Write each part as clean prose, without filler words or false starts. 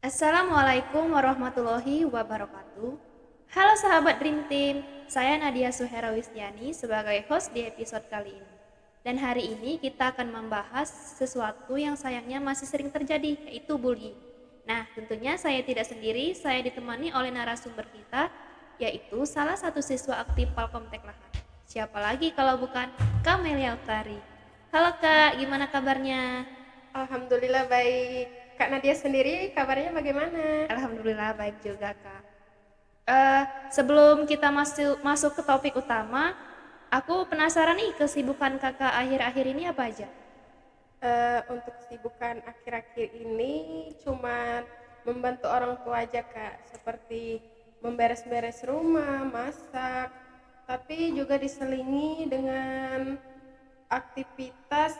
Assalamualaikum warahmatullahi wabarakatuh. Halo sahabat Dream Team, saya Nadia Suherawistiani sebagai host di episode kali ini. Dan hari ini kita akan membahas sesuatu yang sayangnya masih sering terjadi, yaitu bullying. Nah, tentunya saya tidak sendiri, saya ditemani oleh narasumber kita, yaitu salah satu siswa aktif Palkomtek Lahat. Siapa lagi kalau bukan Kamelia Utari. Halo Kak, gimana kabarnya? Alhamdulillah baik. Kak Nadia sendiri kabarnya bagaimana? Alhamdulillah baik juga Kak. Sebelum kita masuk ke topik utama, aku penasaran nih kesibukan kakak akhir-akhir ini apa aja? Untuk kesibukan akhir-akhir ini cuma membantu orang tua aja Kak, seperti memberes-beres rumah, masak, tapi juga diselingi dengan aktivitas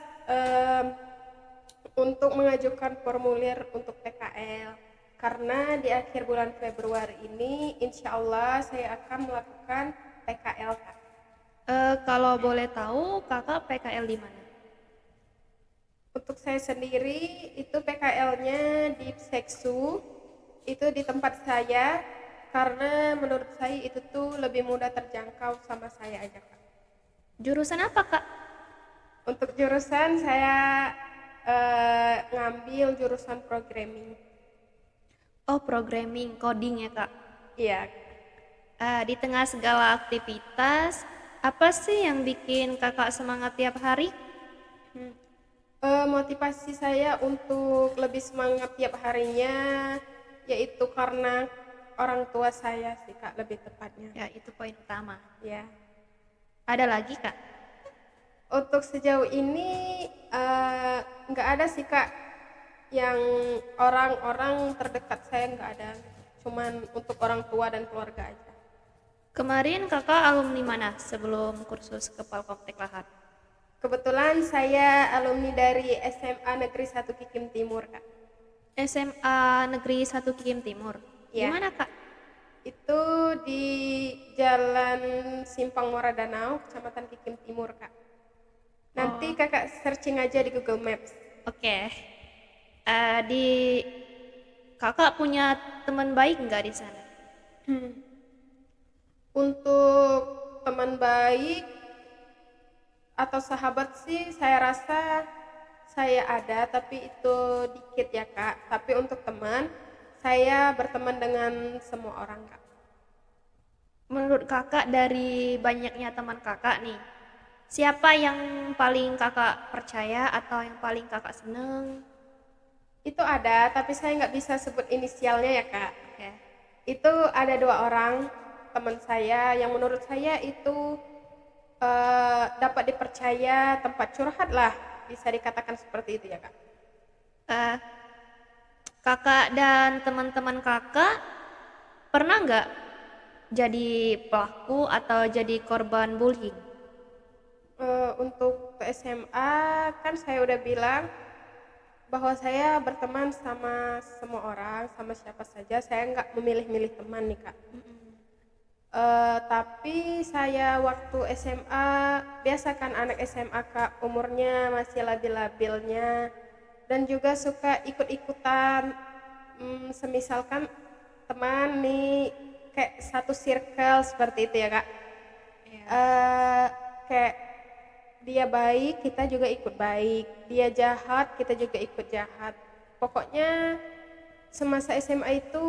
untuk mengajukan formulir untuk PKL. Karena di akhir bulan Februari ini, insya Allah saya akan melakukan PKL Kak. Kalau boleh tahu kakak PKL di mana? Untuk saya sendiri itu PKL-nya di Seksu, itu di tempat saya karena menurut saya itu tuh lebih mudah terjangkau sama saya aja Kak. Jurusan apa kak? Untuk jurusan saya ngambil jurusan programming. Oh programming, coding ya kak. Iya. Di tengah segala aktivitas, apa sih yang bikin kakak semangat tiap hari? Hmm. Motivasi saya untuk lebih semangat tiap harinya yaitu karena orang tua saya sih Kak, lebih tepatnya. Ya itu poin utama. Ya. Ada lagi kak? Untuk sejauh ini nggak ada sih Kak, yang orang-orang terdekat saya nggak ada, cuman untuk orang tua dan keluarga aja. Kemarin kakak alumni mana sebelum kursus ke Palkomtek Lahat? Kebetulan saya alumni dari SMA Negeri 1 Kikim Timur Kak. SMA Negeri 1 Kikim Timur. Di Ya, mana kak? itu di Jalan Simpang Muara Danau, Kecamatan Kikim Timur Kak. Nanti Oh, kakak searching aja di Google Maps. oke. Di kakak punya teman baik nggak di sana? Untuk teman baik atau sahabat sih saya rasa saya ada, tapi itu dikit ya Kak. Tapi untuk teman, saya berteman dengan semua orang Kak. Menurut kakak dari banyaknya teman kakak nih, siapa yang paling kakak percaya atau yang paling kakak seneng? Itu ada, tapi saya nggak bisa sebut inisialnya ya Kak. Oke. Itu ada dua orang teman saya yang menurut saya itu dapat dipercaya, tempat curhat lah, bisa dikatakan seperti itu ya Kak. Eh, kakak dan teman-teman kakak pernah nggak jadi pelaku atau jadi korban bullying? Untuk SMA kan saya udah bilang bahwa saya berteman sama semua orang, sama siapa saja, saya nggak memilih-milih teman nih Kak. Tapi saya waktu SMA, biasa kan anak SMA Kak, umurnya masih labil-labilnya dan juga suka ikut-ikutan, semisalkan teman nih kayak satu circle seperti itu ya Kak. Iya. Kayak dia baik, kita juga ikut baik. Dia jahat, kita juga ikut jahat. Pokoknya semasa SMA itu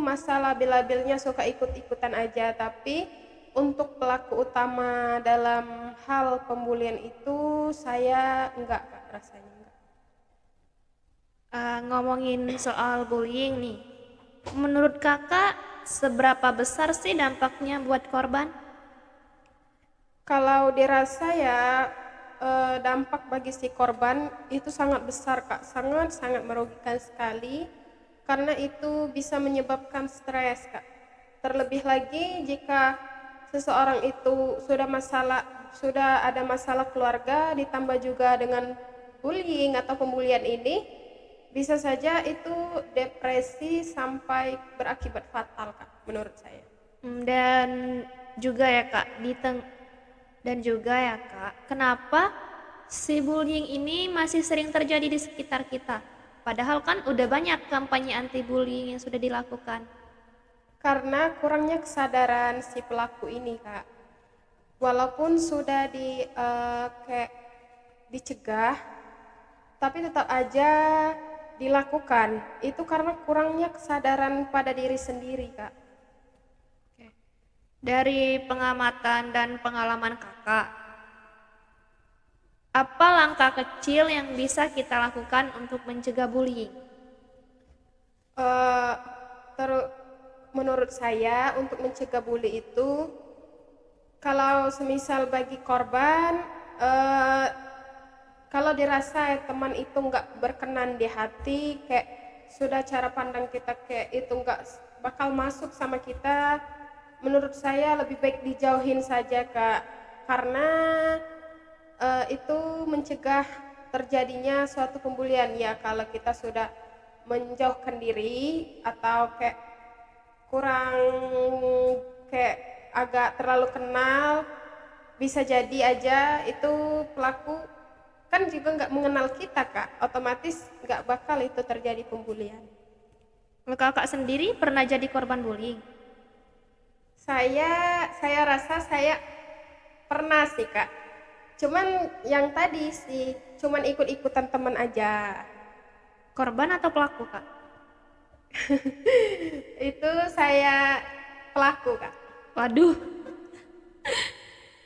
masa labil-labilnya suka ikut-ikutan aja, tapi untuk pelaku utama dalam hal pembulian itu saya enggak Kak, rasanya enggak. Ngomongin soal bullying nih, menurut kakak seberapa besar sih dampaknya buat korban? Kalau dirasa ya dampak bagi si korban itu sangat besar Kak, sangat-sangat merugikan sekali karena itu bisa menyebabkan stres Kak. Terlebih lagi jika seseorang itu sudah ada masalah keluarga ditambah juga dengan bullying atau pembulian ini, bisa saja itu depresi sampai berakibat fatal Kak, menurut saya. Dan juga ya kak, dan juga ya kak, kenapa si bullying ini masih sering terjadi di sekitar kita? Padahal kan udah banyak kampanye anti bullying yang sudah dilakukan. Karena kurangnya kesadaran si pelaku ini, Kak. Walaupun sudah kayak dicegah, tapi tetap aja dilakukan. Itu karena kurangnya kesadaran pada diri sendiri, Kak. Oke. Dari pengamatan dan pengalaman kakak, apa langkah kecil yang bisa kita lakukan untuk mencegah bullying? Eh, teru- Menurut saya untuk mencegah bully itu, kalau semisal bagi korban, eh, kalau dirasa teman itu nggak berkenan di hati, kayak sudah cara pandang kita kayak itu nggak bakal masuk sama kita, menurut saya lebih baik dijauhin saja, Kak. Karena itu mencegah terjadinya suatu pembulian ya kalau kita sudah menjauhkan diri atau kayak kurang kayak agak terlalu kenal, bisa jadi aja itu pelaku kan juga nggak mengenal kita, Kak, otomatis nggak bakal itu terjadi pembulian. Kalau kakak sendiri pernah jadi korban bullying? Saya rasa saya pernah sih, Kak, cuman yang tadi sih cuman ikut-ikutan teman aja. Korban atau pelaku, Kak? Itu saya pelaku, Kak. Waduh,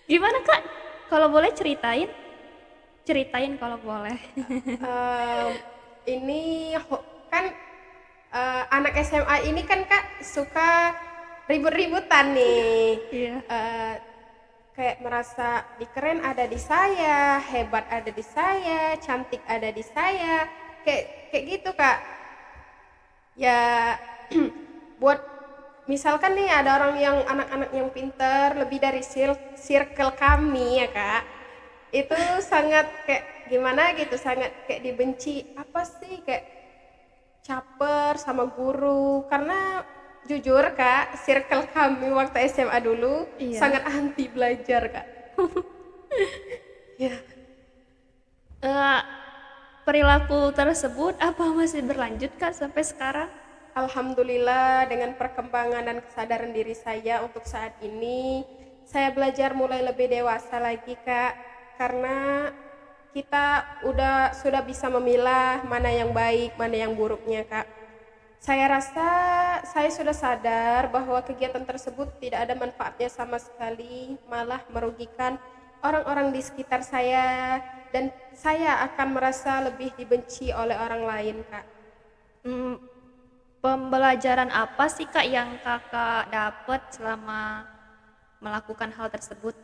gimana Kak? Kalau boleh ceritain? Ceritain kalau boleh. Em, ini kan anak SMA ini kan, Kak, suka ribut-ributan nih. Iya. Eh, Kayak merasa dikeren ada di saya, hebat ada di saya, cantik ada di saya, kayak kayak gitu, Kak. Ya buat misalkan nih ada orang yang anak-anak yang pinter lebih dari circle kami ya, Kak, itu sangat kayak gimana gitu, sangat kayak dibenci, apa sih, kayak caper sama guru. Karena jujur, Kak, circle kami waktu SMA dulu Iya. sangat anti belajar, Kak. Ya, Eh, perilaku tersebut apa masih berlanjut Kak sampai sekarang? alhamdulillah dengan perkembangan dan kesadaran diri saya untuk saat ini, saya belajar mulai lebih dewasa lagi, Kak. Karena kita sudah bisa memilah mana yang baik, mana yang buruknya, Kak. Saya rasa saya sudah sadar bahwa kegiatan tersebut tidak ada manfaatnya sama sekali, malah merugikan orang-orang di sekitar saya, dan saya akan merasa lebih dibenci oleh orang lain, Kak. Hmm, pembelajaran apa sih Kak yang Kakak dapat selama melakukan hal tersebut?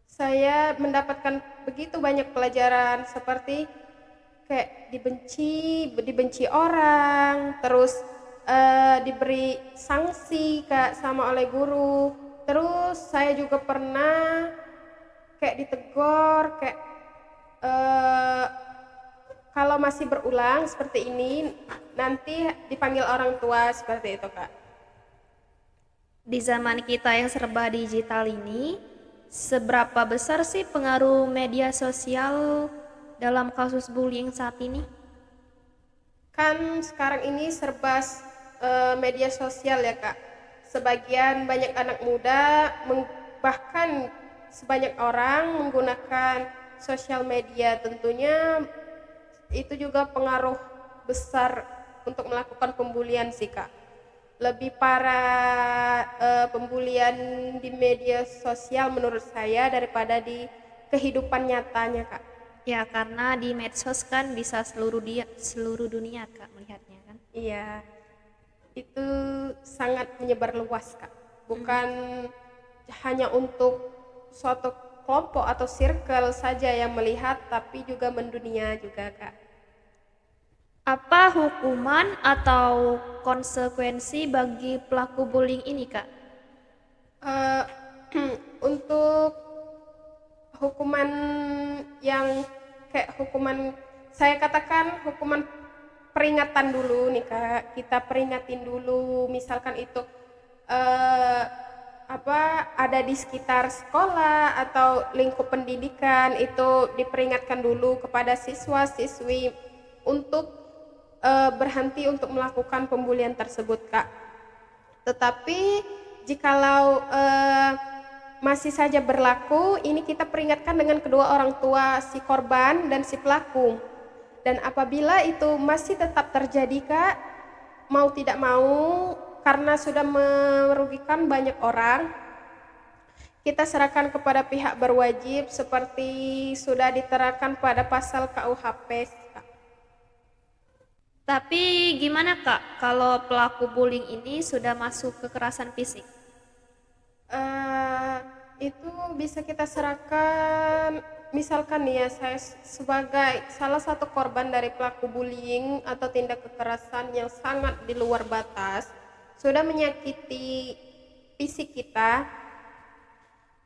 Saya mendapatkan begitu banyak pelajaran, seperti kayak dibenci orang, terus diberi sanksi, Kak, sama oleh guru. Terus saya juga pernah kayak ditegur, kayak eh, kalau masih berulang seperti ini nanti dipanggil orang tua, seperti itu, Kak. Di zaman kita yang serba digital ini, seberapa besar sih pengaruh media sosial dalam kasus bullying saat ini? Kan sekarang ini serba media sosial ya, Kak. Sebagian banyak anak muda, bahkan sebanyak orang menggunakan sosial media. Tentunya itu juga pengaruh besar untuk melakukan pembulian sih, Kak. Lebih parah pembulian di media sosial menurut saya daripada di kehidupan nyatanya, Kak. Ya karena di medsos kan bisa seluruh dunia Kak melihatnya kan. Iya, itu sangat menyebar luas, Kak. Bukan hanya untuk suatu kelompok atau circle saja yang melihat, tapi juga mendunia juga, Kak. Apa hukuman atau konsekuensi bagi pelaku bullying ini Kak? Eh, untuk hukuman yang kayak hukuman, saya katakan hukuman peringatan dulu nih, Kak. Kita peringatin dulu, misalkan itu eh, ada di sekitar sekolah atau lingkup pendidikan, itu diperingatkan dulu kepada siswa siswi untuk berhenti untuk melakukan pembulian tersebut, Kak. Tetapi jikalau masih saja berlaku, ini kita peringatkan dengan kedua orang tua si korban dan si pelaku. Dan apabila itu masih tetap terjadi, Kak, mau tidak mau karena sudah merugikan banyak orang, kita serahkan kepada pihak berwajib seperti sudah diterapkan pada pasal KUHP, Kak. Tapi gimana Kak kalau pelaku bullying ini sudah masuk kekerasan fisik? Itu bisa kita serahkan, misalkan nih ya, saya sebagai salah satu korban dari pelaku bullying atau tindak kekerasan yang sangat di luar batas, sudah menyakiti fisik kita,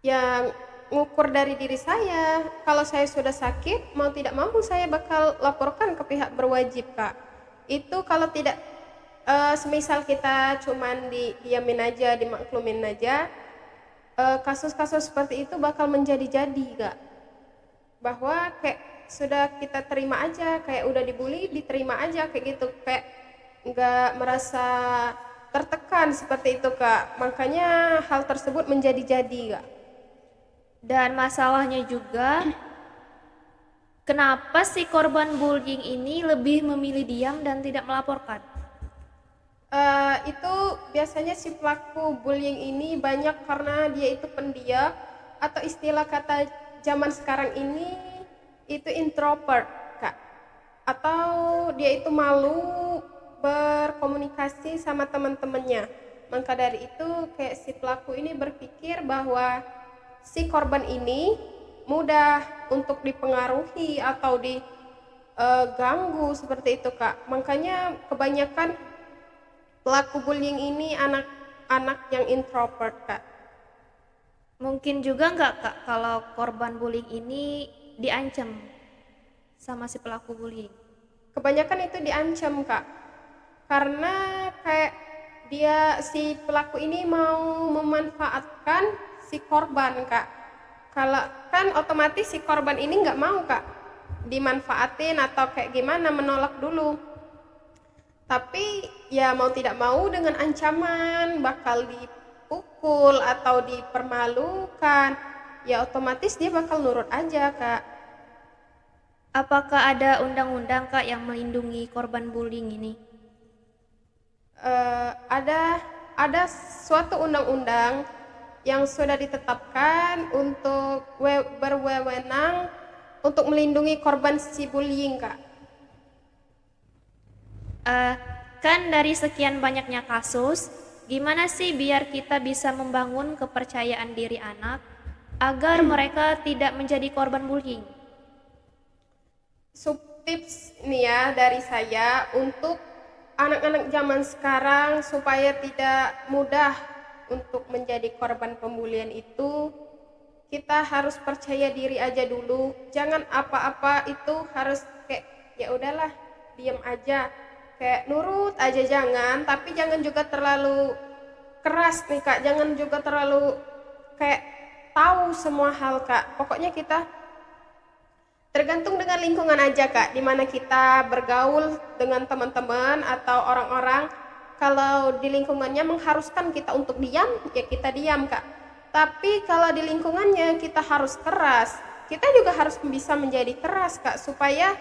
yang ngukur dari diri saya, kalau saya sudah sakit, mau tidak mau saya bakal laporkan ke pihak berwajib, Kak. Itu kalau tidak, semisal kita cuman diamin aja, dimaklumin aja, kasus-kasus seperti itu bakal menjadi-jadi, Kak. Bahwa kayak sudah kita terima aja, kayak udah dibully, diterima aja kayak gitu, kayak nggak merasa tertekan seperti itu, Kak. Makanya hal tersebut menjadi-jadi, Kak. Dan masalahnya juga, kenapa si korban bullying ini lebih memilih diam dan tidak melaporkan? Itu biasanya si pelaku bullying ini banyak karena dia itu pendiam, atau istilah kata zaman sekarang ini itu introvert, Kak. Atau dia itu malu berkomunikasi sama teman-temannya. Maka dari itu kayak si pelaku ini berpikir bahwa si korban ini mudah untuk dipengaruhi atau diganggu seperti itu, Kak. Makanya kebanyakan pelaku bullying ini anak-anak yang introvert, Kak. Mungkin juga nggak Kak kalau korban bullying ini diancam sama si pelaku bullying? Kebanyakan itu diancam, Kak. Karena kayak dia si pelaku ini mau memanfaatkan si korban, Kak. Kalau kan otomatis si korban ini nggak mau, Kak, dimanfaatin atau kayak gimana, menolak dulu. Tapi ya mau tidak mau dengan ancaman bakal dipukul atau dipermalukan, ya otomatis dia bakal nurut aja, Kak. Apakah ada undang-undang Kak yang melindungi korban bullying ini? Ada suatu undang-undang yang sudah ditetapkan untuk berwenang untuk melindungi korban si bullying, Kak. Kan dari sekian banyaknya kasus, gimana sih biar kita bisa membangun kepercayaan diri anak agar mereka tidak menjadi korban bullying? Tips nih ya dari saya untuk anak-anak zaman sekarang supaya tidak mudah untuk menjadi korban pembulian itu, kita harus percaya diri aja dulu. Jangan apa-apa itu harus kayak ya udahlah, diam aja, kayak nurut aja, jangan, tapi jangan juga terlalu keras nih, Kak. Jangan juga terlalu kayak tahu semua hal, Kak. Pokoknya kita tergantung dengan lingkungan aja, Kak, dimana kita bergaul dengan teman-teman atau orang-orang. Kalau di lingkungannya mengharuskan kita untuk diam, ya kita diam, Kak. Tapi kalau di lingkungannya kita harus keras, kita juga harus bisa menjadi keras, Kak, supaya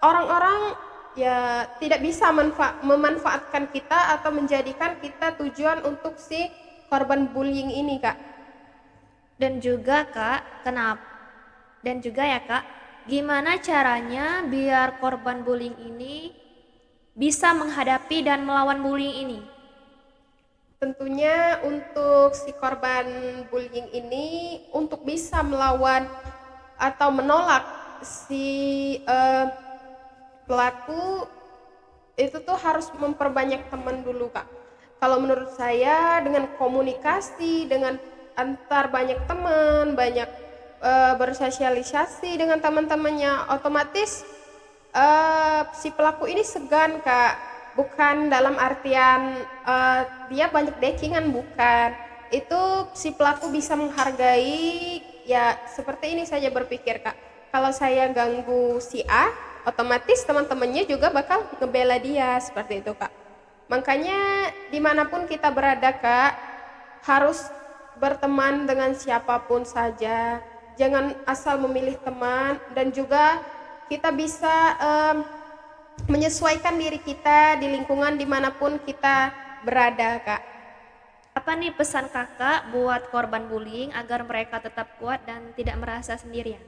orang-orang ya tidak bisa memanfaatkan kita atau menjadikan kita tujuan untuk si korban bullying ini, Kak. Dan juga ya Kak, gimana caranya biar korban bullying ini bisa menghadapi dan melawan bullying ini? Tentunya untuk si korban bullying ini untuk bisa melawan atau menolak si pelaku itu tuh harus memperbanyak teman dulu, Kak. Kalau menurut saya dengan komunikasi dengan antar banyak teman, banyak bersosialisasi dengan teman-temannya, otomatis si pelaku ini segan, Kak. Bukan dalam artian dia banyak backingan, bukan. Itu si pelaku bisa menghargai, ya seperti ini saja berpikir, Kak. Kalau saya ganggu si A, otomatis teman-temannya juga bakal ngebela dia seperti itu Kak. Makanya dimanapun kita berada Kak, harus berteman dengan siapapun saja, jangan asal memilih teman, dan juga kita bisa menyesuaikan diri kita di lingkungan dimanapun kita berada Kak. Apa nih pesan kakak buat korban bullying agar mereka tetap kuat dan tidak merasa sendirian?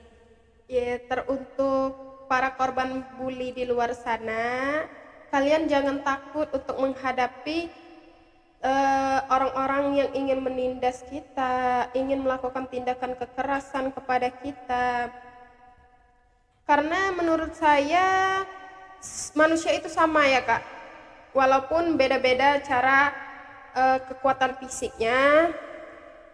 Ya, teruntuk para korban bully di luar sana, kalian jangan takut untuk menghadapi orang-orang yang ingin menindas kita, ingin melakukan tindakan kekerasan kepada kita. Karena menurut saya manusia itu sama ya Kak, walaupun beda-beda cara kekuatan fisiknya,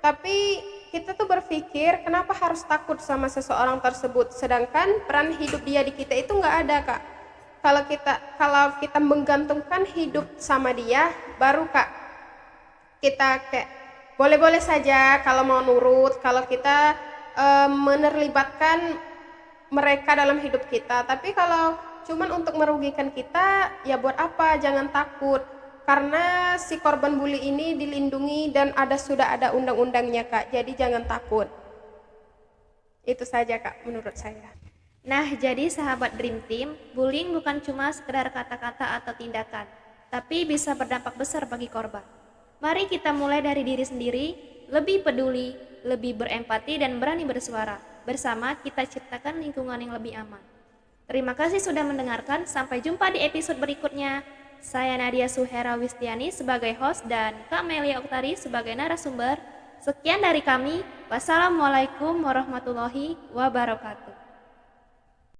tapi kita tuh berpikir kenapa harus takut sama seseorang tersebut, sedangkan peran hidup dia di kita itu nggak ada Kak. Kalau kita menggantungkan hidup sama dia, baru Kak kita kayak boleh-boleh saja kalau mau nurut, kalau kita menerlibatkan mereka dalam hidup kita. Tapi kalau cuman untuk merugikan kita, ya buat apa? Jangan takut. Karena si korban bully ini dilindungi dan sudah ada undang-undangnya Kak. Jadi jangan takut. Itu saja Kak menurut saya. Nah, jadi sahabat Dream Team, bullying bukan cuma sekedar kata-kata atau tindakan, tapi bisa berdampak besar bagi korban. Mari kita mulai dari diri sendiri, lebih peduli, lebih berempati dan berani bersuara. Bersama kita ciptakan lingkungan yang lebih aman. Terima kasih sudah mendengarkan, sampai jumpa di episode berikutnya. Saya Nadia Suhera Wistiani sebagai host dan Kak Melia Uktari sebagai narasumber. Sekian dari kami. Wassalamualaikum warahmatullahi wabarakatuh.